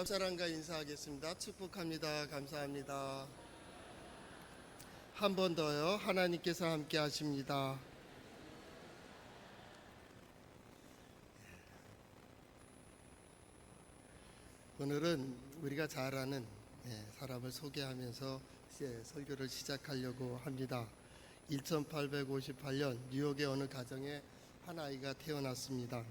옆 사람과 인사하겠습니다. 축복합니다. 감사합니다. 한 번 더요. 하나님께서 함께 하십니다. 오늘은 우리가 잘 아는 사람을 소개하면서 설교를 시작하려고 합니다. 1858년 뉴욕의 어느 가정에 한 아이가 태어났습니다.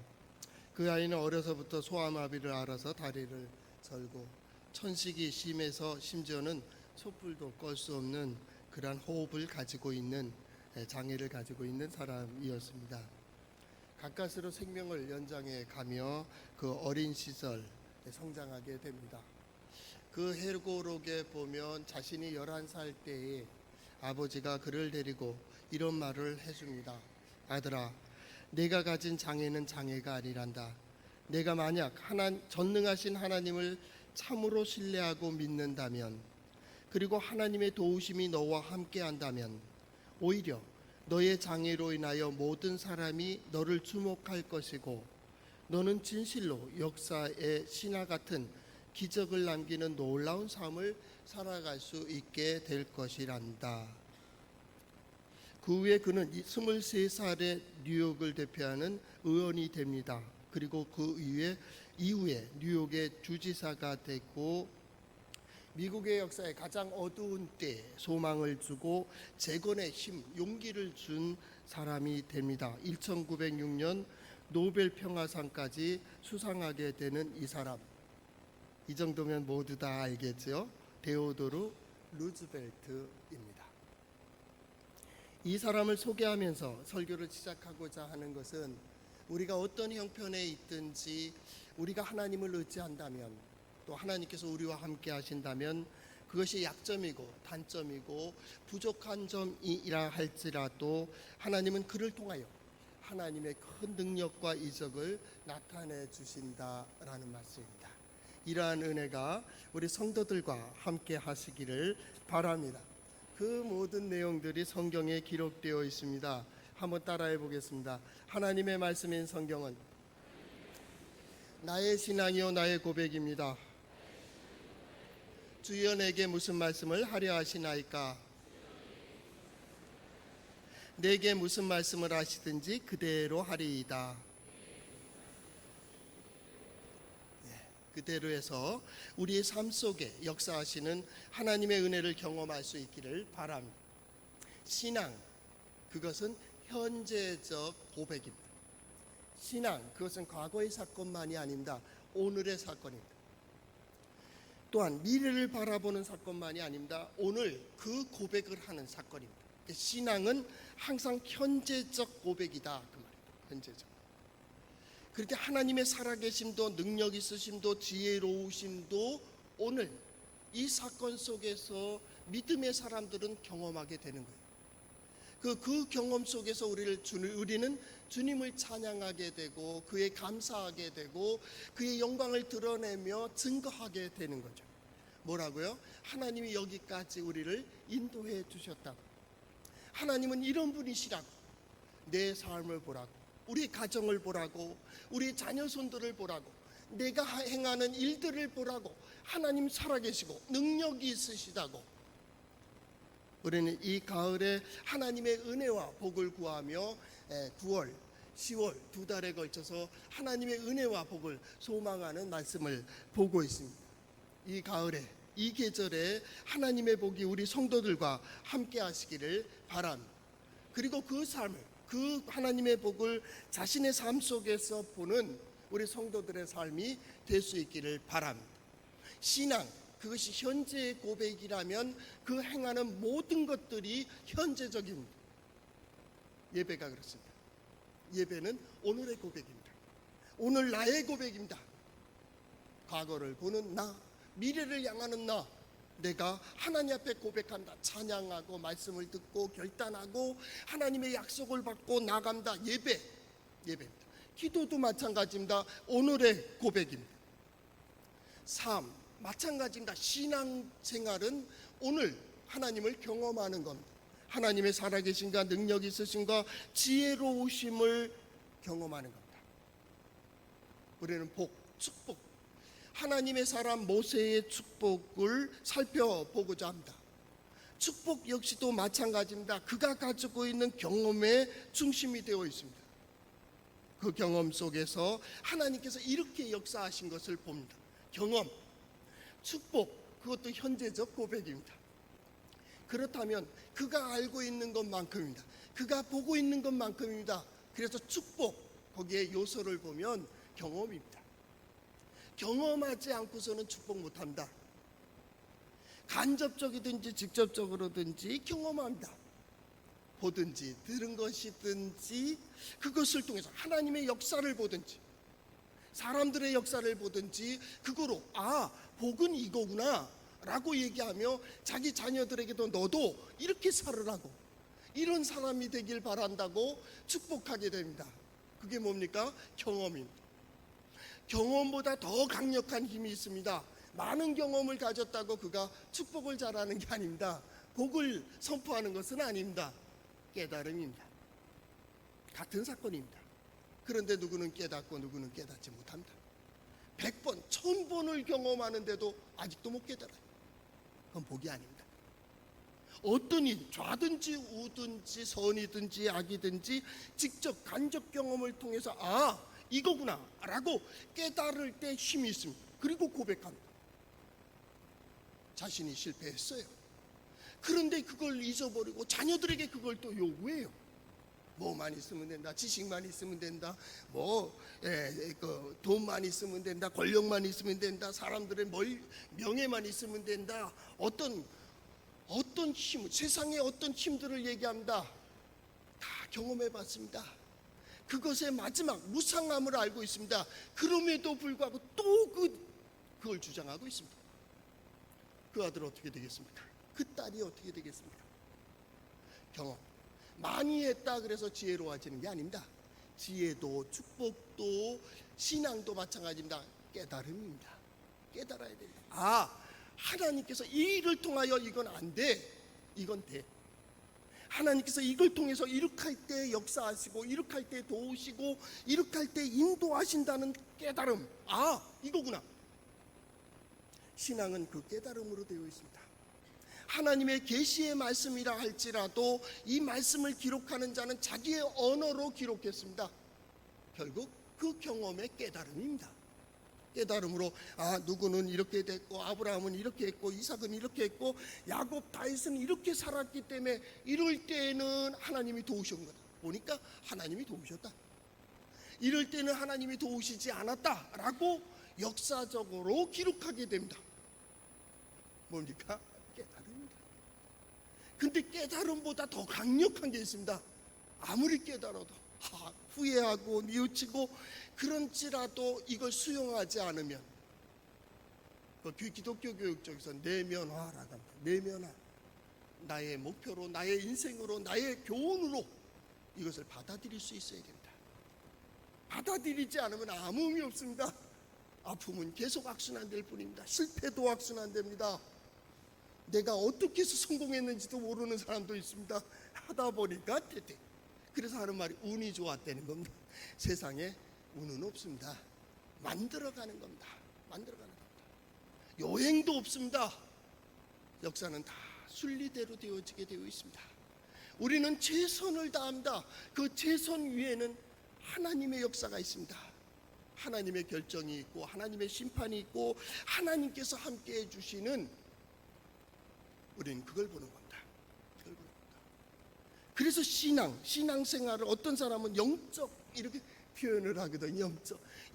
그 아이는 어려서부터 소아마비를 앓아서 다리를 절고 천식이 심해서 심지어는 촛불도 끌 수 없는 그러한 호흡을 가지고 있는 장애를 가지고 있는 사람이었습니다. 가까스로 생명을 연장해 가며 그 어린 시절 성장하게 됩니다. 그 회고록에 보면 자신이 11살 때에 아버지가 그를 데리고 이런 말을 해줍니다. 아들아, 내가 가진 장애는 장애가 아니란다. 내가 만약 전능하신 하나님을 참으로 신뢰하고 믿는다면, 그리고 하나님의 도우심이 너와 함께 한다면 오히려 너의 장애로 인하여 모든 사람이 너를 주목할 것이고 너는 진실로 역사의 신화 같은 기적을 남기는 놀라운 삶을 살아갈 수 있게 될 것이란다. 그 후에 그는 23살의 뉴욕을 대표하는 의원이 됩니다. 그리고 그 이후에 뉴욕의 주지사가 되고 미국의 역사에 가장 어두운 때 소망을 주고 재건의 힘, 용기를 준 사람이 됩니다. 1906년 노벨 평화상까지 수상하게 되는 이 사람, 이 정도면 모두 다 알겠죠? 테오도르 루즈벨트입니다. 이 사람을 소개하면서 설교를 시작하고자 하는 것은 우리가 어떤 형편에 있든지 우리가 하나님을 의지한다면, 또 하나님께서 우리와 함께 하신다면 그것이 약점이고 단점이고 부족한 점이라 할지라도 하나님은 그를 통하여 하나님의 큰 능력과 이적을 나타내 주신다라는 말씀입니다. 이러한 은혜가 우리 성도들과 함께 하시기를 바랍니다. 그 모든 내용들이 성경에 기록되어 있습니다. 한번 따라해 보겠습니다. 하나님의 말씀인 성경은 나의 신앙이요 나의 고백입니다. 주여 내게 무슨 말씀을 하려 하시나이까? 내게 무슨 말씀을 하시든지 그대로 하리이다. 그대로 해서 우리의 삶 속에 역사하시는 하나님의 은혜를 경험할 수 있기를 바랍니다. 신앙, 그것은 현재적 고백입니다. 신앙, 그것은 과거의 사건만이 아닙니다. 오늘의 사건입니다. 또한 미래를 바라보는 사건만이 아닙니다. 오늘 그 고백을 하는 사건입니다. 신앙은 항상 현재적 고백이다 그 말입니다. 현재적. 그렇게 하나님의 살아계심도 능력 있으심도 지혜로우심도 오늘 이 사건 속에서 믿음의 사람들은 경험하게 되는 거예요. 그 경험 속에서 우리는 주님을 찬양하게 되고 그에 감사하게 되고 그의 영광을 드러내며 증거하게 되는 거죠. 뭐라고요? 하나님이 여기까지 우리를 인도해 주셨다고. 하나님은 이런 분이시라고. 내 삶을 보라고, 우리 가정을 보라고, 우리 자녀 손들을 보라고, 내가 행하는 일들을 보라고. 하나님 살아계시고 능력이 있으시다고. 우리는 이 가을에 하나님의 은혜와 복을 구하며 9월, 10월 두 달에 걸쳐서 하나님의 은혜와 복을 소망하는 말씀을 보고 있습니다. 이 가을에, 이 계절에 하나님의 복이 우리 성도들과 함께 하시기를 바랍니다. 그리고 그 삶을, 그 하나님의 복을 자신의 삶 속에서 보는 우리 성도들의 삶이 될 수 있기를 바랍니다. 신앙, 그것이 현재의 고백이라면 그 행하는 모든 것들이 현재적입니다. 예배가 그렇습니다. 예배는 오늘의 고백입니다. 오늘 나의 고백입니다. 과거를 보는 나, 미래를 향하는 나, 내가 하나님 앞에 고백한다. 찬양하고 말씀을 듣고 결단하고 하나님의 약속을 받고 나간다. 예배입니다. 기도도 마찬가지입니다. 오늘의 고백입니다. 삶 마찬가지입니다. 신앙생활은 오늘 하나님을 경험하는 겁니다. 하나님의 살아계신가, 능력 있으신가, 지혜로우심을 경험하는 겁니다. 우리는 복, 축복, 하나님의 사람 모세의 축복을 살펴보고자 합니다. 축복 역시도 마찬가지입니다. 그가 가지고 있는 경험에 중심이 되어 있습니다. 그 경험 속에서 하나님께서 이렇게 역사하신 것을 봅니다. 경험, 축복, 그것도 현재적 고백입니다. 그렇다면 그가 알고 있는 것만큼입니다. 그가 보고 있는 것만큼입니다. 그래서 축복, 거기에 요소를 보면 경험입니다. 경험하지 않고서는 축복 못합니다. 간접적이든지 직접적으로든지 경험합니다. 보든지 들은 것이든지 그것을 통해서 하나님의 역사를 보든지 사람들의 역사를 보든지 그거로 복은 이거구나 라고 얘기하며 자기 자녀들에게도 너도 이렇게 살으라고, 이런 사람이 되길 바란다고 축복하게 됩니다. 그게 뭡니까? 경험입니다. 경험보다 더 강력한 힘이 있습니다. 많은 경험을 가졌다고 그가 축복을 잘하는 게 아닙니다. 복을 선포하는 것은 아닙니다. 깨달음입니다. 같은 사건입니다. 그런데 누구는 깨닫고 누구는 깨닫지 못합니다. 100번, 1000번을 경험하는데도 아직도 못 깨달아요. 그건 복이 아닙니다. 어떤 일, 좌든지 우든지 선이든지 악이든지 직접 간접 경험을 통해서 이거구나 라고 깨달을 때 힘이 있습니다. 그리고 고백합니다. 자신이 실패했어요. 그런데 그걸 잊어버리고 자녀들에게 그걸 또 요구해요. 뭐만 있으면 된다, 지식만 있으면 된다, 돈만 있으면 된다, 권력만 있으면 된다, 사람들의 명예만 있으면 된다, 어떤 힘, 세상의 어떤 힘들을 얘기합니다. 다 경험해봤습니다. 그것의 마지막 무상함을 알고 있습니다. 그럼에도 불구하고 또 그걸 주장하고 있습니다. 그 아들 어떻게 되겠습니까? 그 딸이 어떻게 되겠습니까? 경험. 많이 했다 그래서 지혜로워지는 게 아닙니다. 지혜도 축복도 신앙도 마찬가지입니다. 깨달음입니다. 깨달아야 됩니다. 하나님께서 이 일을 통하여 이건 안 돼, 이건 돼. 하나님께서 이걸 통해서 이렇게 할 때 역사하시고 이렇게 할 때 도우시고 이렇게 할 때 인도하신다는 깨달음. 이거구나. 신앙은 그 깨달음으로 되어 있습니다. 하나님의 계시의 말씀이라 할지라도 이 말씀을 기록하는 자는 자기의 언어로 기록했습니다. 결국 그 경험의 깨달음입니다. 깨달음으로 누구는 이렇게 됐고 아브라함은 이렇게 했고 이삭은 이렇게 했고 야곱 다윗은 이렇게 살았기 때문에 이럴 때는 하나님이 도우신 거다. 보니까 하나님이 도우셨다. 이럴 때는 하나님이 도우시지 않았다라고 역사적으로 기록하게 됩니다. 뭡니까? 깨달음입니다. 근데 깨달음보다 더 강력한 게 있습니다. 아무리 깨달아도 후회하고 뉘우치고 그런지라도 이걸 수용하지 않으면 기독교 교육 쪽에서 내면화라고 합니다. 내면화. 나의 목표로, 나의 인생으로, 나의 교훈으로 이것을 받아들일 수 있어야 됩니다. 받아들이지 않으면 아무 의미 없습니다. 아픔은 계속 악순환될 뿐입니다. 실패도 악순환됩니다. 내가 어떻게 해서 성공했는지도 모르는 사람도 있습니다. 하다 보니까 됐대. 그래서 하는 말이 운이 좋았다는 겁니다. 세상에 운은 없습니다. 만들어가는 겁니다. 만들어가는 겁니다. 여행도 없습니다. 역사는 다 순리대로 되어지게 되어 있습니다. 우리는 최선을 다합니다. 그 최선 위에는 하나님의 역사가 있습니다. 하나님의 결정이 있고 하나님의 심판이 있고 하나님께서 함께 해주시는, 우리는 그걸 보는 겁니다. 그걸 보는 겁니다. 그래서 신앙생활을 어떤 사람은 영적 이렇게 표현을 하거든요.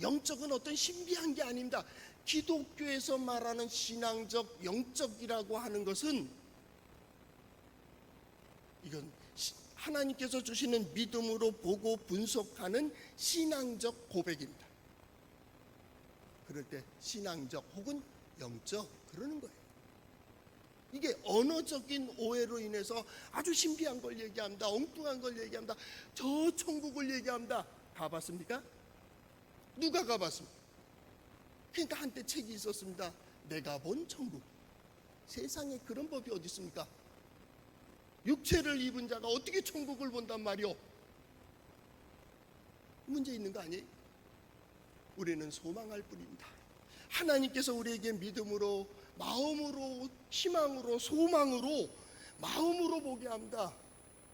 영적은 어떤 신비한 게 아닙니다. 기독교에서 말하는 신앙적, 영적이라고 하는 것은 이건 하나님께서 주시는 믿음으로 보고 분석하는 신앙적 고백입니다. 그럴 때 신앙적 혹은 영적 그러는 거예요. 이게 언어적인 오해로 인해서 아주 신비한 걸 얘기합니다. 엉뚱한 걸 얘기합니다. 저 천국을 얘기합니다. 가봤습니까? 누가 가봤습니까? 그러니까 한때 책이 있었습니다. 내가 본 천국. 세상에 그런 법이 어디 있습니까? 육체를 입은 자가 어떻게 천국을 본단 말이오? 문제 있는 거 아니에요? 우리는 소망할 뿐입니다. 하나님께서 우리에게 믿음으로, 마음으로, 희망으로, 소망으로, 마음으로 보게 합니다.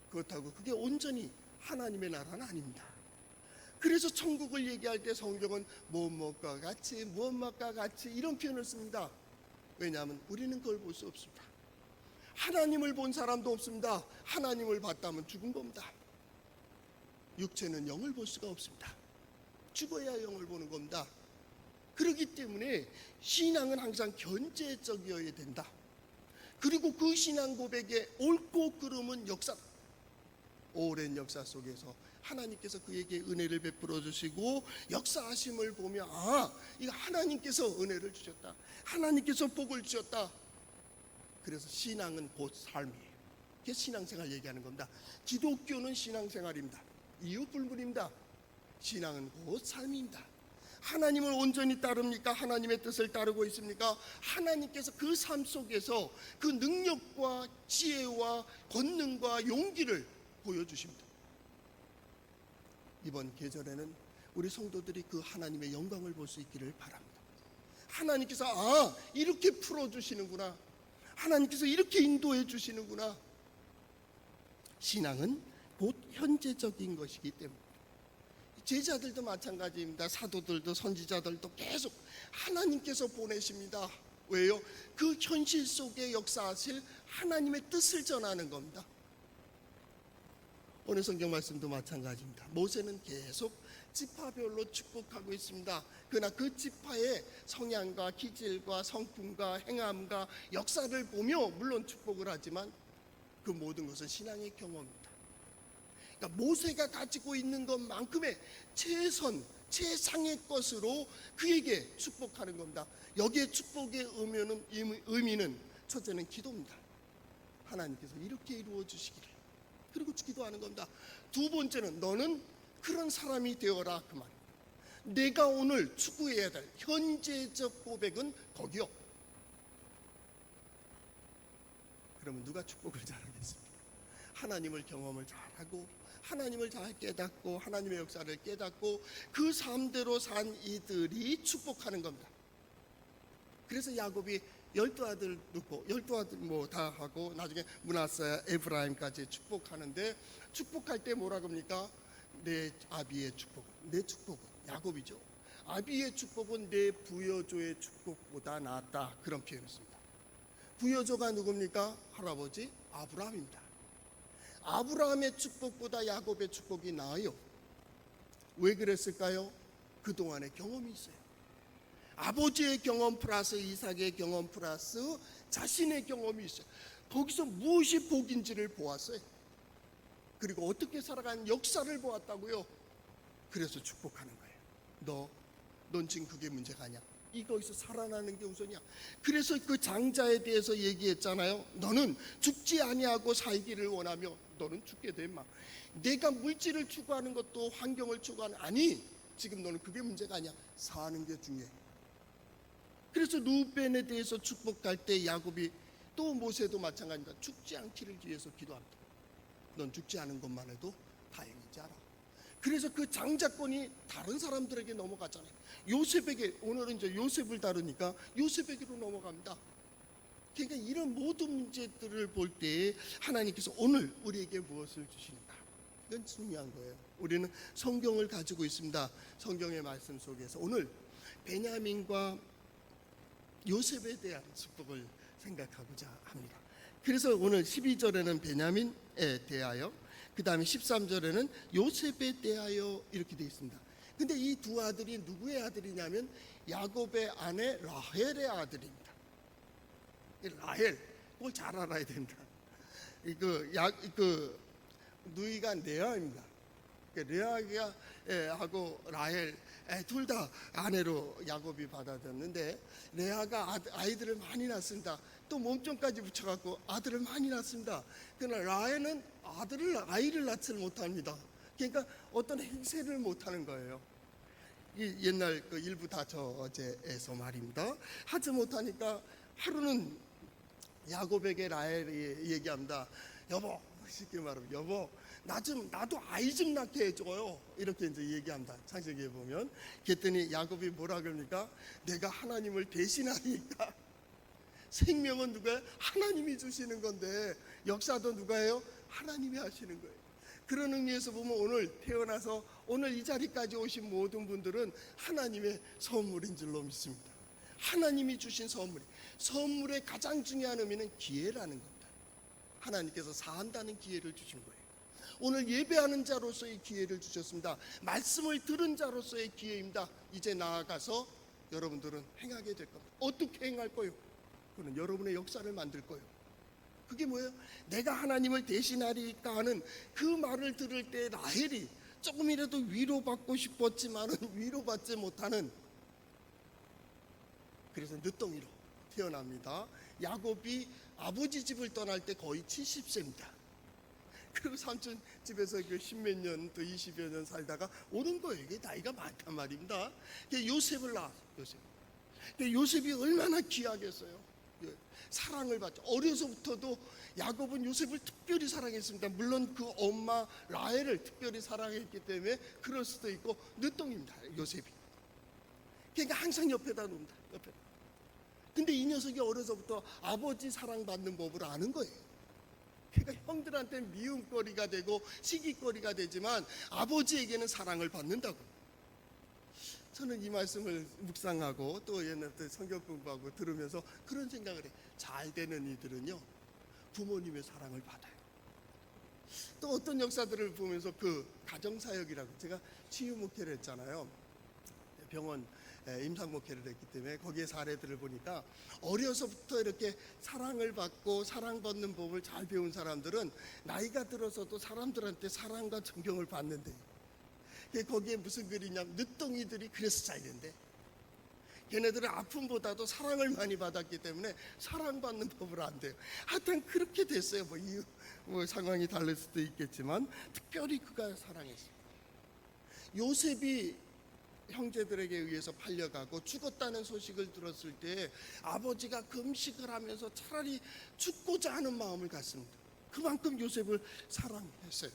그렇다고 그게 온전히 하나님의 나라는 아닙니다. 그래서 천국을 얘기할 때 성경은 무엇과 같이, 무엇과 같이 이런 표현을 씁니다. 왜냐하면 우리는 그걸 볼 수 없습니다. 하나님을 본 사람도 없습니다. 하나님을 봤다면 죽은 겁니다. 육체는 영을 볼 수가 없습니다. 죽어야 영을 보는 겁니다. 그렇기 때문에 신앙은 항상 견제적이어야 된다. 그리고 그 신앙 고백의 옳고 그름은 역사, 오랜 역사 속에서 하나님께서 그에게 은혜를 베풀어 주시고 역사하심을 보며 이거 하나님께서 은혜를 주셨다, 하나님께서 복을 주셨다. 그래서 신앙은 곧 삶이에요. 그게 신앙생활 얘기하는 겁니다. 기독교는 신앙생활입니다. 이유 불문입니다. 신앙은 곧 삶입니다. 하나님을 온전히 따릅니까? 하나님의 뜻을 따르고 있습니까? 하나님께서 그 삶 속에서 그 능력과 지혜와 권능과 용기를 보여주십니다. 이번 계절에는 우리 성도들이 그 하나님의 영광을 볼 수 있기를 바랍니다. 하나님께서 이렇게 풀어주시는구나, 하나님께서 이렇게 인도해 주시는구나. 신앙은 곧 현재적인 것이기 때문에 제자들도 마찬가지입니다. 사도들도 선지자들도 계속 하나님께서 보내십니다. 왜요? 그 현실 속에 역사하실 하나님의 뜻을 전하는 겁니다. 오늘 성경 말씀도 마찬가지입니다. 모세는 계속 지파별로 축복하고 있습니다. 그러나 그 지파의 성향과 기질과 성품과 행함과 역사를 보며 물론 축복을 하지만 그 모든 것은 신앙의 경험입니다. 그러니까 모세가 가지고 있는 것만큼의 최선, 최상의 것으로 그에게 축복하는 겁니다. 여기에 축복의 의미는 첫째는 기도입니다. 하나님께서 이렇게 이루어 주시기를, 그리고 기도하는 겁니다. 두 번째는 너는 그런 사람이 되어라, 그 말입니다. 내가 오늘 추구해야 될 현재적 고백은 거기요. 그러면 누가 축복을 잘하겠습니까? 하나님을 경험을 잘하고 하나님을 잘 깨닫고 하나님의 역사를 깨닫고 그 삶대로 산 이들이 축복하는 겁니다. 그래서 야곱이 12아들 놓고 12아들 다 하고 나중에 므낫세, 에브라임까지 축복하는데, 축복할 때 뭐라고 합니까? 내 아비의 축복은, 내 축복은 야곱이죠. 아비의 축복은 내 부여조의 축복보다 낫다, 그런 표현을 씁니다. 부여조가 누굽니까? 할아버지 아브라함입니다. 아브라함의 축복보다 야곱의 축복이 나아요. 왜 그랬을까요? 그동안의 경험이 있어요. 아버지의 경험 플러스 이삭의 경험 플러스 자신의 경험이 있어요. 거기서 무엇이 복인지를 보았어요. 그리고 어떻게 살아간 역사를 보았다고요. 그래서 축복하는 거예요. 넌 지금 그게 문제가 아니야. 이거에서 살아나는 게 우선이야. 그래서 그 장자에 대해서 얘기했잖아요. 너는 죽지 아니하고 살기를 원하며 너는 죽게 돼 마. 내가 물질을 추구하는 것도 환경을 추구하는, 아니, 지금 너는 그게 문제가 아니야. 사는 게 중요해. 그래서 루벤에 대해서 축복할 때 야곱이, 또 모세도 마찬가지입니다. 죽지 않기를 위해서 기도합니다. 넌 죽지 않은 것만 해도 다행이지 않아. 그래서 그 장자권이 다른 사람들에게 넘어갔잖아요. 요셉에게, 오늘은 이제 요셉을 다루니까 요셉에게로 넘어갑니다. 그러니까 이런 모든 문제들을 볼 때 하나님께서 오늘 우리에게 무엇을 주시는가, 이건 중요한 거예요. 우리는 성경을 가지고 있습니다. 성경의 말씀 속에서 오늘 베냐민과 요셉에 대한 축복을 생각하고자 합니다. 그래서 오늘 12절에는 베냐민에 대하여, 그 다음에 13절에는 요셉에 대하여 이렇게 되어 있습니다. 근데 이 두 아들이 누구의 아들이냐면 야곱의 아내 라헬의 아들입니다. 라헬, 그걸 잘 알아야 된다. 누이가 레아입니다. 레아가 하고 라헬 둘 다 아내로 야곱이 받아들였는데, 레아가 아이들을 많이 낳습니다. 또 몸종까지 붙여갖고 아들을 많이 낳습니다. 그러나 라헬은 아이를 낳지 못합니다. 그러니까 어떤 행세를 못하는 거예요. 옛날 그 일부 다처제에서 말입니다. 하지 못하니까 하루는 야곱에게 라헬이 얘기합니다. 여보, 쉽게 말하면 여보, 나도 아이 좀 낳게 해줘요. 이렇게 이제 얘기합니다. 창세기에 보면. 그랬더니 야곱이 뭐라 그럽니까? 내가 하나님을 대신하니까. 생명은 누가 하나님이 주시는 건데 역사도 누가 해요? 하나님이 하시는 거예요. 그런 의미에서 보면 오늘 태어나서 오늘 이 자리까지 오신 모든 분들은 하나님의 선물인 줄로 믿습니다. 하나님이 주신 선물의 가장 중요한 의미는 기회라는 겁니다. 하나님께서 사한다는 기회를 주신 거예요. 오늘 예배하는 자로서의 기회를 주셨습니다. 말씀을 들은 자로서의 기회입니다. 이제 나아가서 여러분들은 행하게 될 겁니다. 어떻게 행할 거예요? 그는 여러분의 역사를 만들 거예요. 그게 뭐예요? 내가 하나님을 대신하리까 하는 그 말을 들을 때 라헬이 조금이라도 위로받고 싶었지만은 위로받지 못하는, 그래서 늦둥이로 태어납니다. 야곱이 아버지 집을 떠날 때 거의 70세입니다. 그리고 삼촌 집에서 그 10몇 년 또 20여 년 살다가 오는 거예요. 이게 나이가 많단 말입니다. 요셉을 낳았어요. 요셉이 얼마나 귀하겠어요. 사랑을 받죠. 어려서부터도 야곱은 요셉을 특별히 사랑했습니다. 물론 그 엄마 라헬을 특별히 사랑했기 때문에 그럴 수도 있고 늦둥입니다. 요셉이. 그러니까 항상 옆에다 놓는다. 옆에다. 근데 이 녀석이 어려서부터 아버지 사랑받는 법을 아는 거예요. 그러니까 형들한테 미움거리가 되고 시기거리가 되지만 아버지에게는 사랑을 받는다고. 저는 이 말씀을 묵상하고 또 옛날 때 성경 공부하고 들으면서 그런 생각을 해. 잘 되는 이들은요, 부모님의 사랑을 받아요. 또 어떤 역사들을 보면서 그 가정사역이라고, 제가 치유 목회를 했잖아요. 병원 임상 목회를 했기 때문에 거기에 사례들을 보니까 어려서부터 이렇게 사랑을 받고 사랑받는 법을 잘 배운 사람들은 나이가 들어서도 사람들한테 사랑과 존경을 받는데, 거기에 무슨 글이냐면 늦둥이들이 그래서 잘 된대. 걔네들은 아픔보다도 사랑을 많이 받았기 때문에 사랑받는 법을 안 돼요. 하여튼 그렇게 됐어요. 뭐 상황이 다를 수도 있겠지만 특별히 그가 사랑했어요. 요셉이 형제들에게 의해서 팔려가고 죽었다는 소식을 들었을 때 아버지가 금식을 하면서 차라리 죽고자 하는 마음을 갖습니다. 그만큼 요셉을 사랑했어요.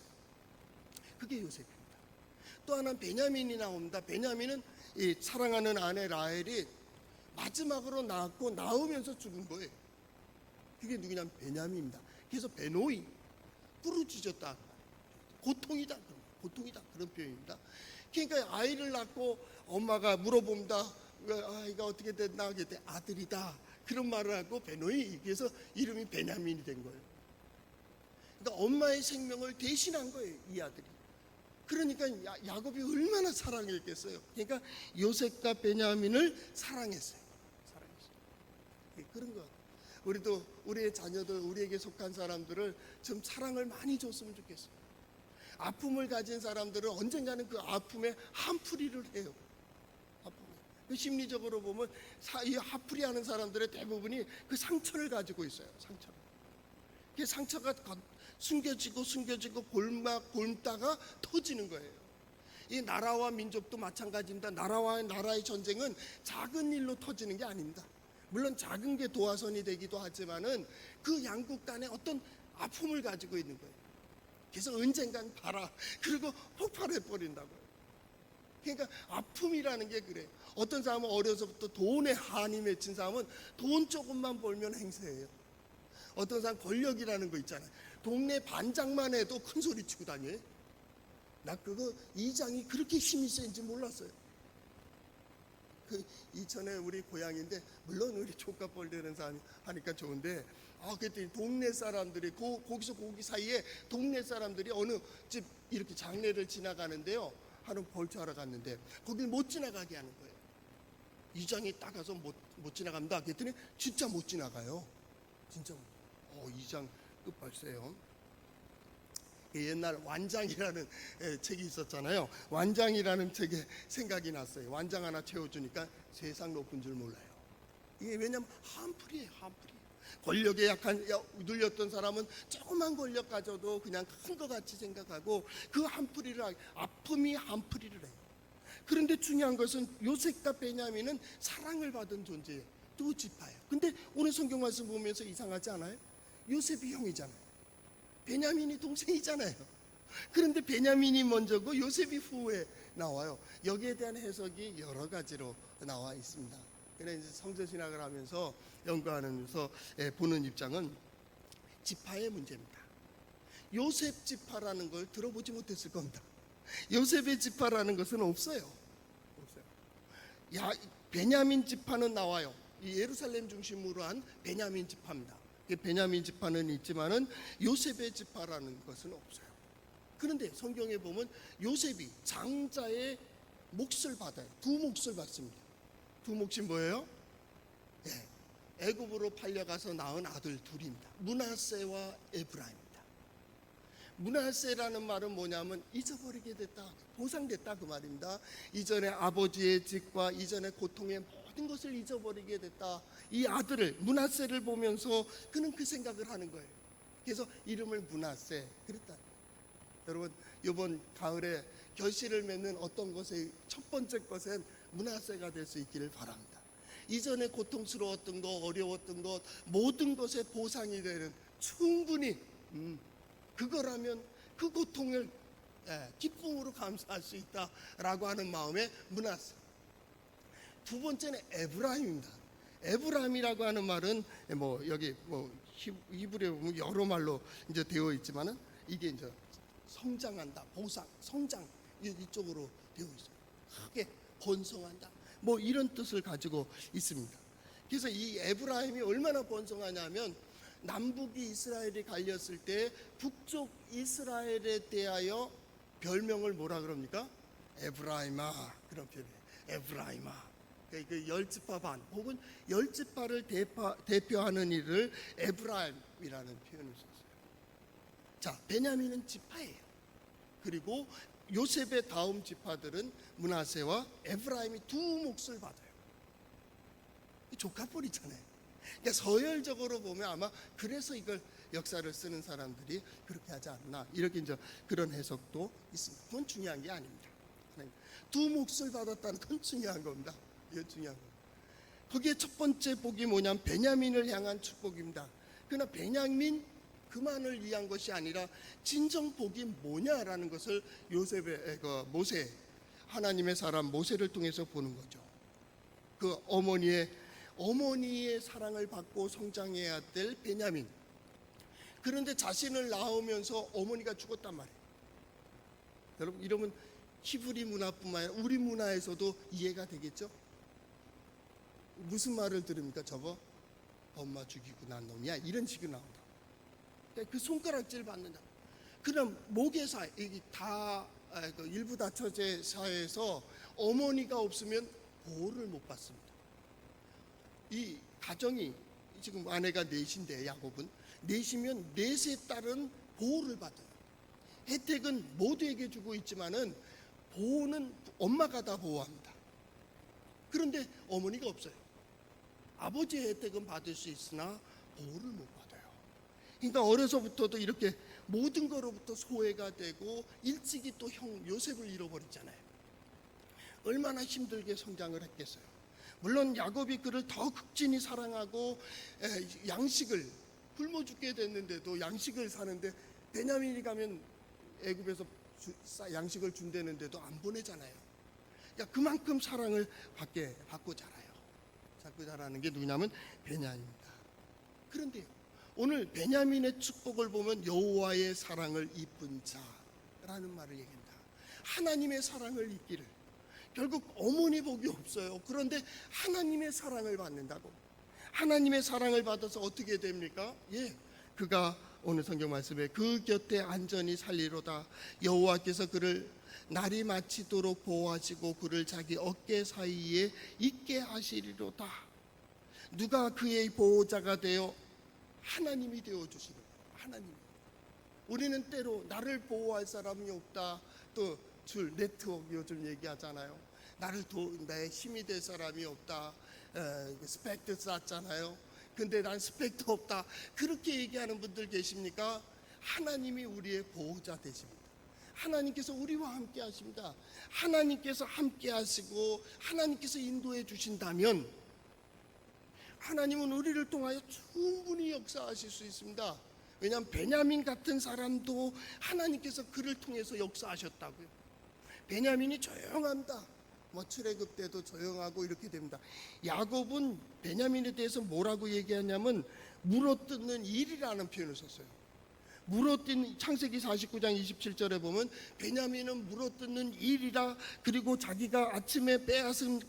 그게 요셉입니다. 또 하나는 베냐민이 나옵니다. 베냐민은 이 사랑하는 아내 라헬이 마지막으로 낳았고 낳으면서 죽은 거예요. 그게 누구냐면 베냐민입니다. 그래서 베노이, 부르짖었다, 고통이다 그런 표현입니다. 그러니까 아이를 낳고 엄마가 물어봅니다. 아이가 어떻게 됐나 그랬더니 아들이다 그런 말을 하고 베노이, 그래서 이름이 베냐민이 된 거예요. 그러니까 엄마의 생명을 대신한 거예요, 이 아들이. 그러니까 야곱이 얼마나 사랑했겠어요. 그러니까 요셉과 베냐민을 사랑했어요. 그런 것 같아요. 우리도 우리의 자녀들, 우리에게 속한 사람들을 좀 사랑을 많이 줬으면 좋겠어요. 아픔을 가진 사람들은 언젠가는 그 아픔에 한풀이를 해요. 그 심리적으로 보면 이 한풀이 하는 사람들의 대부분이 그 상처를 가지고 있어요. 그 상처가 숨겨지고 골다가 터지는 거예요. 이 나라와 민족도 마찬가지입니다. 나라와 나라의 전쟁은 작은 일로 터지는 게 아닙니다. 물론 작은 게 도화선이 되기도 하지만은 그 양국 간에 어떤 아픔을 가지고 있는 거예요. 그래서 언젠간 봐라, 그리고 폭발해 버린다고요. 그러니까 아픔이라는 게 그래요. 어떤 사람은 어려서부터 돈에 한이 맺힌 사람은 돈 조금만 벌면 행세해요. 어떤 사람 권력이라는 거 있잖아요. 동네 반장만 해도 큰 소리 치고 다녀요. 나 그거 이장이 그렇게 힘이 센지 몰랐어요. 그 이천에 우리 고향인데, 물론 우리 족갑벌 되는 사람이 하니까 좋은데, 그랬더니 동네 사람들이 거기서 거기 사이에 동네 사람들이 어느 집 이렇게 장례를 지나가는데요, 하는 벌초하러 갔는데 거길 못 지나가게 하는 거예요. 이장이 따가서 못 지나갑니다. 그랬더니 진짜 못 지나가요. 진짜. 이장 끝발세요. 옛날 완장이라는 책이 있었잖아요. 완장이라는 책에 생각이 났어요. 완장 하나 채워주니까 세상 높은 줄 몰라요. 이게 왜냐면 한풀이에요. 권력에 약한 눌렸던 사람은 조그만 권력 가져도 그냥 큰 것 같이 생각하고 그 한풀이를, 아픔이 한풀이를 해요. 그런데 중요한 것은 요셉과 베냐민은 사랑을 받은 존재예요. 두 지파예요. 근데 오늘 성경 말씀 보면서 이상하지 않아요? 요셉이 형이잖아요. 베냐민이 동생이잖아요. 그런데 베냐민이 먼저고 요셉이 후에 나와요. 여기에 대한 해석이 여러 가지로 나와 있습니다. 그래서 이제 성서 신학을 하면서 연구하면서 보는 입장은 지파의 문제입니다. 요셉 지파라는 걸 들어보지 못했을 겁니다. 요셉의 지파라는 것은 없어요. 베냐민 지파는 나와요. 이 예루살렘 중심으로 한 베냐민 지파입니다. 베냐민 지파는 있지만은 요셉의 지파라는 것은 없어요. 그런데 성경에 보면 요셉이 장자의 몫을 받아요. 두 몫을 받습니다. 두 몫이 뭐예요? 애굽으로 팔려가서 낳은 아들 둘입니다. 므낫세와 에브라임입니다. 므낫세라는 말은 뭐냐면 잊어버리게 됐다, 보상됐다 그 말입니다. 이전에 아버지의 짓과 이전의 고통의 모든 것을 잊어버리게 됐다. 이 아들을 므낫세를 보면서 그는 그 생각을 하는 거예요. 그래서 이름을 므낫세 그랬다. 여러분 이번 가을에 결실을 맺는 어떤 것의 첫 번째 것은 므낫세가 될 수 있기를 바랍니다. 이전에 고통스러웠던 것, 어려웠던 것 모든 것의 보상이 되는 충분히 그거라면 그 고통을 기쁨으로 감사할 수 있다라고 하는 마음에 므낫세. 두 번째는 에브라임입니다. 에브라임이라고 하는 말은 여기 히브리어 보면 여러 말로 이제 되어 있지만은 이게 이제 성장한다, 보상, 성장 이쪽으로 되어 있어요. 크게 번성한다. 이런 뜻을 가지고 있습니다. 그래서 이 에브라임이 얼마나 번성하냐면 남북이 이스라엘이 갈렸을 때 북쪽 이스라엘에 대하여 별명을 뭐라 그럽니까? 에브라임아. 그런 표현이에요. 에브라임아. 그 열지파 반 혹은 열지파를 대표하는 일을 에브라임이라는 표현을 썼어요. 자, 베냐민은 지파예요. 그리고 요셉의 다음 지파들은 므낫세와 에브라임이 두 몫을 받아요. 조카뻘이잖아요. 그러니까 서열적으로 보면 아마 그래서 이걸 역사를 쓰는 사람들이 그렇게 하지 않나 이렇게 이제 그런 해석도 있습니다. 그건 중요한 게 아닙니다. 두 몫을 받았다는 건 중요한 겁니다. 이건 중요한 겁니다. 거기에 첫 번째 복이 뭐냐면 베냐민을 향한 축복입니다. 그러나 베냐민 그만을 위한 것이 아니라 진정 복이 뭐냐라는 것을 요셉의 모세 하나님의 사람 모세를 통해서 보는 거죠. 그 어머니의 사랑을 받고 성장해야 될 베냐민. 그런데 자신을 낳으면서 어머니가 죽었단 말이에요. 여러분 이러면 히브리 문화뿐만 아니라 우리 문화에서도 이해가 되겠죠? 무슨 말을 들으니까 저거 엄마 죽이고 난 놈이야 이런 식으로 나온다. 그 손가락질 받는다. 그럼 모계사 이게 다 일부 다처제 사회에서 어머니가 없으면 보호를 못 받습니다. 이 가정이 지금 아내가 넷인데 야곱은 넷이면 넷의 딸은 보호를 받아요. 혜택은 모두에게 주고 있지만은 보호는 엄마가 다 보호합니다. 그런데 어머니가 없어요. 아버지의 혜택은 받을 수 있으나 보호를 못 받아요. 그러니까 어려서부터도 이렇게 모든 거로부터 소외가 되고 일찍이 또 형 요셉을 잃어버렸잖아요. 얼마나 힘들게 성장을 했겠어요. 물론 야곱이 그를 더 극진히 사랑하고 양식을 굶어 죽게 됐는데도 양식을 사는데 베냐민이 가면 애굽에서 양식을 준다는데도 안 보내잖아요. 그러니까 그만큼 사랑을 받고 자라요. 자꾸 자라는 게 누구냐면 베냐민입니다. 그런데요, 오늘 베냐민의 축복을 보면 여호와의 사랑을 입은 자라는 말을 얘기합니다. 하나님의 사랑을 입기를. 결국 어머니 복이 없어요. 그런데 하나님의 사랑을 받는다고. 하나님의 사랑을 받아서 어떻게 됩니까? 그가 오늘 성경 말씀에 그 곁에 안전히 살리로다. 여호와께서 그를 날이 마치도록 보호하시고 그를 자기 어깨 사이에 있게 하시리로다. 누가 그의 보호자가 되어 하나님이 되어 주시는 거예요. 하나님. 우리는 때로 나를 보호할 사람이 없다. 또 네트워크 요즘 얘기하잖아요. 내 힘이 될 사람이 없다. 스펙도 쌓잖아요. 근데 난 스펙도 없다. 그렇게 얘기하는 분들 계십니까? 하나님이 우리의 보호자 되십니다. 하나님께서 우리와 함께 하십니다. 하나님께서 함께 하시고 하나님께서 인도해 주신다면 하나님은 우리를 통하여 충분히 역사하실 수 있습니다. 왜냐하면 베냐민 같은 사람도 하나님께서 그를 통해서 역사하셨다고요. 베냐민이 조용합니다. 출애굽 때도 조용하고 이렇게 됩니다. 야곱은 베냐민에 대해서 뭐라고 얘기하냐면 물어뜯는 일이라는 표현을 썼어요. 물어뜯는, 창세기 49장 27절에 보면 베냐민은 물어뜯는 일이라, 그리고 자기가 아침에 빼앗은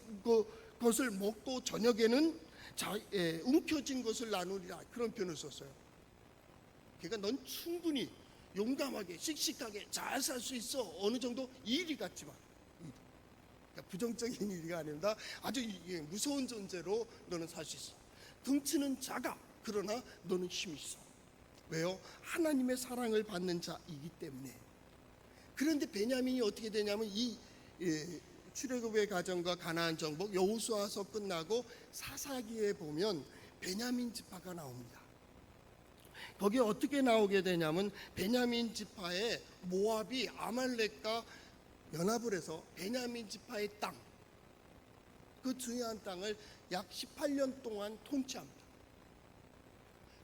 것을 먹고 저녁에는 움켜진 것을 나누리라, 그런 표현을 썼어요. 그러니까 넌 충분히 용감하게 씩씩하게 잘 살 수 있어. 어느 정도 일이 같지만, 그러니까 부정적인 일이 아닙니다. 아주 무서운 존재로 너는 살 수 있어. 덩치는 작아, 그러나 너는 힘이 있어. 왜요? 하나님의 사랑을 받는 자이기 때문에. 그런데 베냐민이 어떻게 되냐면 이 출애굽의 가정과 가나안 정복, 여호수아서 끝나고 사사기에 보면 베냐민 지파가 나옵니다. 거기에 어떻게 나오게 되냐면 베냐민 지파에 모압이 아말렉과 연합을 해서 베냐민 지파의 땅, 그 중요한 땅을 약 18년 동안 통치합니다.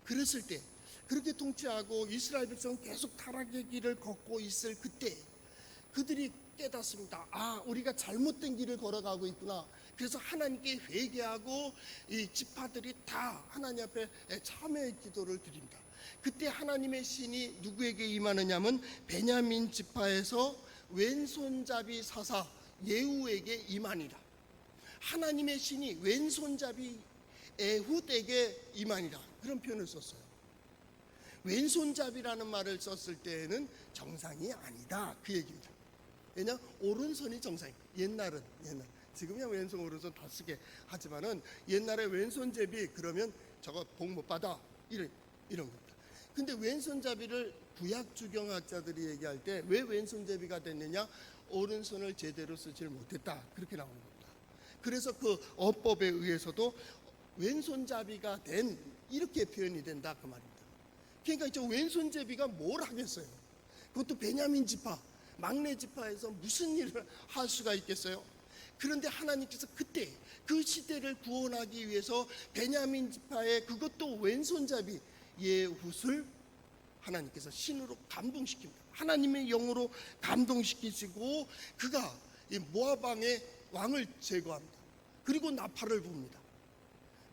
그랬을 때, 그렇게 통치하고 이스라엘 백성은 계속 타락의 길을 걷고 있을 그때 그들이 깨닫습니다. 아, 우리가 잘못된 길을 걸어가고 있구나. 그래서 하나님께 회개하고 이 지파들이 다 하나님 앞에 참회의 기도를 드립니다. 그때 하나님의 신이 누구에게 임하느냐면 베냐민 지파에서 왼손잡이 사사 예후에게 임하니라. 하나님의 신이 왼손잡이 에훗에게 임하니라, 그런 표현을 썼어요. 왼손잡이라는 말을 썼을 때에는 정상이 아니다, 그 얘기입니다. 왜냐? 오른손이 정상이에요. 옛날 지금이야 왼손 오른손 다 쓰게 하지만은 옛날에 왼손잡이 그러면 저거 복 못 받아, 이런 겁니다. 근데 왼손잡이를 구약 주경학자들이 얘기할 때 왜 왼손잡이가 됐느냐? 오른손을 제대로 쓰질 못했다, 그렇게 나오는 겁니다. 그래서 그 어법에 의해서도 왼손잡이가 된, 이렇게 표현이 된다, 그 말입니다. 그러니까 저 왼손잡이가 뭘 하겠어요? 그것도 베냐민 지파, 막내 지파에서 무슨 일을 할 수가 있겠어요? 그런데 하나님께서 그때 그 시대를 구원하기 위해서 베냐민 지파의 그것도 왼손잡이 예훗을 하나님께서 신으로 감동시킵니다. 하나님의 영으로 감동시키시고 그가 이 모압 왕의 왕을 제거합니다. 그리고 나팔을 붑니다.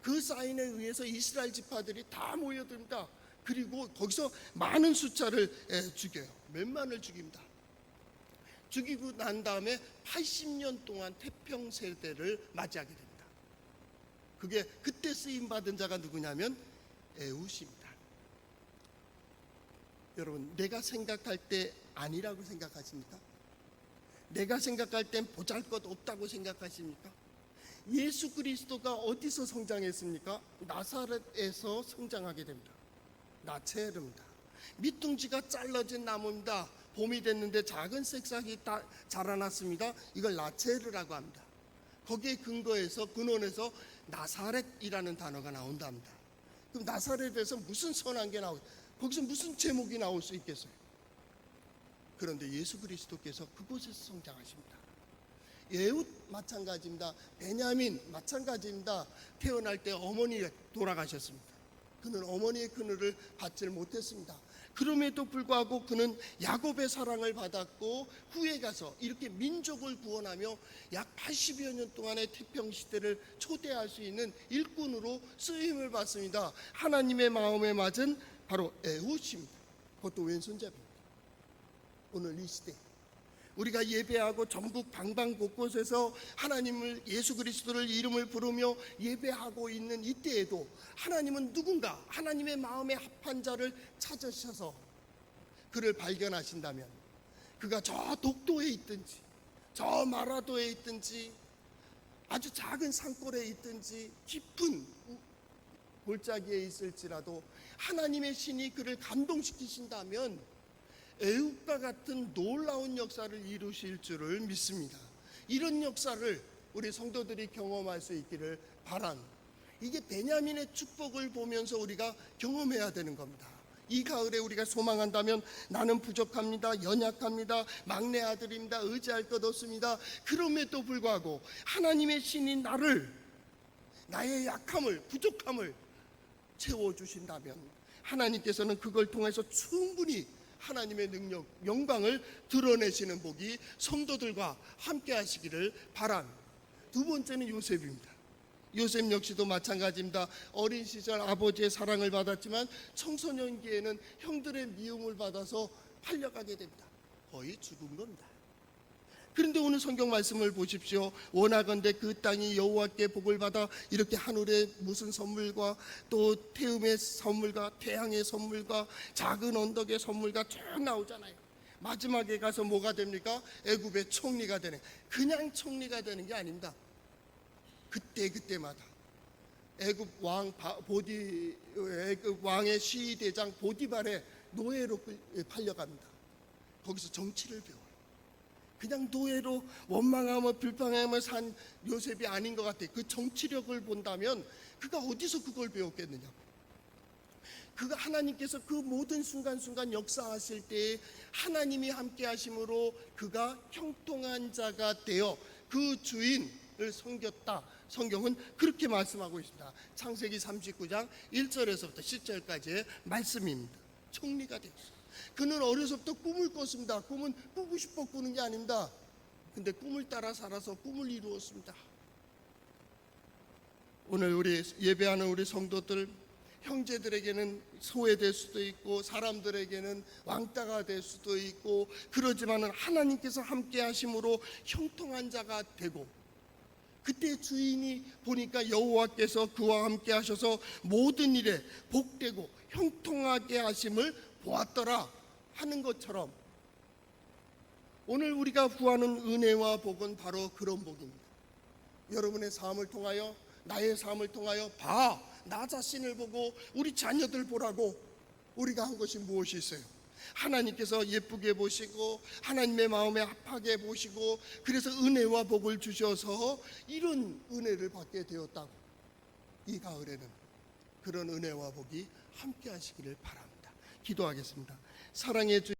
그 사인에 의해서 이스라엘 지파들이 다 모여듭니다. 그리고 거기서 많은 숫자를 죽여요. 몇만을 죽입니다. 죽이고 난 다음에 80년 동안 태평 세대를 맞이하게 됩니다. 그게 그때 쓰임 받은 자가 누구냐면 에훗입니다. 여러분, 내가 생각할 때 아니라고 생각하십니까? 내가 생각할 땐 보잘것 없다고 생각하십니까? 예수 그리스도가 어디서 성장했습니까? 나사렛에서 성장하게 됩니다. 나체르입니다. 밑둥지가 잘라진 나무입니다. 봄이 됐는데 작은 새싹이 자라났습니다. 이걸 나체르라고 합니다. 거기에 근원에서 나사렛이라는 단어가 나온답니다. 그럼 나사렛에서 무슨 선한 게 거기서 무슨 제목이 나올 수 있겠어요? 그런데 예수 그리스도께서 그곳에서 성장하십니다. 예훗 마찬가지입니다. 베냐민 마찬가지입니다. 태어날 때 어머니가 돌아가셨습니다. 그는 어머니의 그늘을 받지 못했습니다. 그럼에도 불구하고 그는 야곱의 사랑을 받았고 후에 가서 이렇게 민족을 구원하며 약 80여 년 동안의 태평시대를 초대할 수 있는 일꾼으로 쓰임을 받습니다. 하나님의 마음에 맞은 바로 에훗입니다. 그것도 왼손잡이입니다. 오늘 이 시대 우리가 예배하고 전국 방방곳곳에서 하나님을, 예수 그리스도를 이름을 부르며 예배하고 있는 이때에도 하나님은 누군가 하나님의 마음에 합한 자를 찾으셔서 그를 발견하신다면 그가 저 독도에 있든지 저 마라도에 있든지 아주 작은 산골에 있든지 깊은 골짜기에 있을지라도 하나님의 신이 그를 감동시키신다면 에훗과 같은 놀라운 역사를 이루실 줄을 믿습니다. 이런 역사를 우리 성도들이 경험할 수 있기를 바랍니다. 이게 베냐민의 축복을 보면서 우리가 경험해야 되는 겁니다. 이 가을에 우리가 소망한다면 나는 부족합니다, 연약합니다, 막내 아들입니다, 의지할 것 없습니다. 그럼에도 불구하고 하나님의 신이 나의 약함을, 부족함을 채워주신다면 하나님께서는 그걸 통해서 충분히 하나님의 능력, 영광을 드러내시는 복이 성도들과 함께 하시기를 바랍니다. 두 번째는 요셉입니다. 요셉 역시도 마찬가지입니다. 어린 시절 아버지의 사랑을 받았지만 청소년기에는 형들의 미움을 받아서 팔려가게 됩니다. 거의 죽은 겁니다. 그런데 오늘 성경 말씀을 보십시오. 원하건대 그 땅이 여호와께 복을 받아 이렇게 하늘의 무슨 선물과 또 태음의 선물과 태양의 선물과 작은 언덕의 선물과 쭉 나오잖아요. 마지막에 가서 뭐가 됩니까? 애굽의 총리가 되는, 그냥 총리가 되는 게 아닙니다. 그때마다 애굽 왕의 시대장 보디발의 노예로 팔려갑니다. 거기서 정치를 배워요. 그냥 노예로 원망하며 불평하며 산 요셉이 아닌 것 같아요. 그 정치력을 본다면 그가 어디서 그걸 배웠겠느냐. 그가 하나님께서 그 모든 순간순간 역사하실 때에 하나님이 함께 하심으로 그가 형통한 자가 되어 그 주인을 섬겼다. 성경은 그렇게 말씀하고 있습니다. 창세기 39장 1절에서부터 10절까지의 말씀입니다. 총리가 되었어요. 그는 어려서부터 꿈을 꿨습니다. 꿈은 꾸고 싶어 꾸는 게 아닙니다. 근데 꿈을 따라 살아서 꿈을 이루었습니다. 오늘 우리 예배하는 우리 성도들, 형제들에게는 소외될 수도 있고 사람들에게는 왕따가 될 수도 있고, 그러지만은 하나님께서 함께 하심으로 형통한 자가 되고, 그때 주인이 보니까 여호와께서 그와 함께 하셔서 모든 일에 복되고 형통하게 하심을 보았더라 하는 것처럼, 오늘 우리가 구하는 은혜와 복은 바로 그런 복입니다. 여러분의 삶을 통하여, 나의 삶을 통하여 나 자신을 보고 우리 자녀들 보라고 우리가 한 것이 무엇이 있어요? 하나님께서 예쁘게 보시고 하나님의 마음에 합하게 보시고, 그래서 은혜와 복을 주셔서 이런 은혜를 받게 되었다고. 이 가을에는 그런 은혜와 복이 함께 하시기를 바랍니다. 기도하겠습니다. 사랑의 주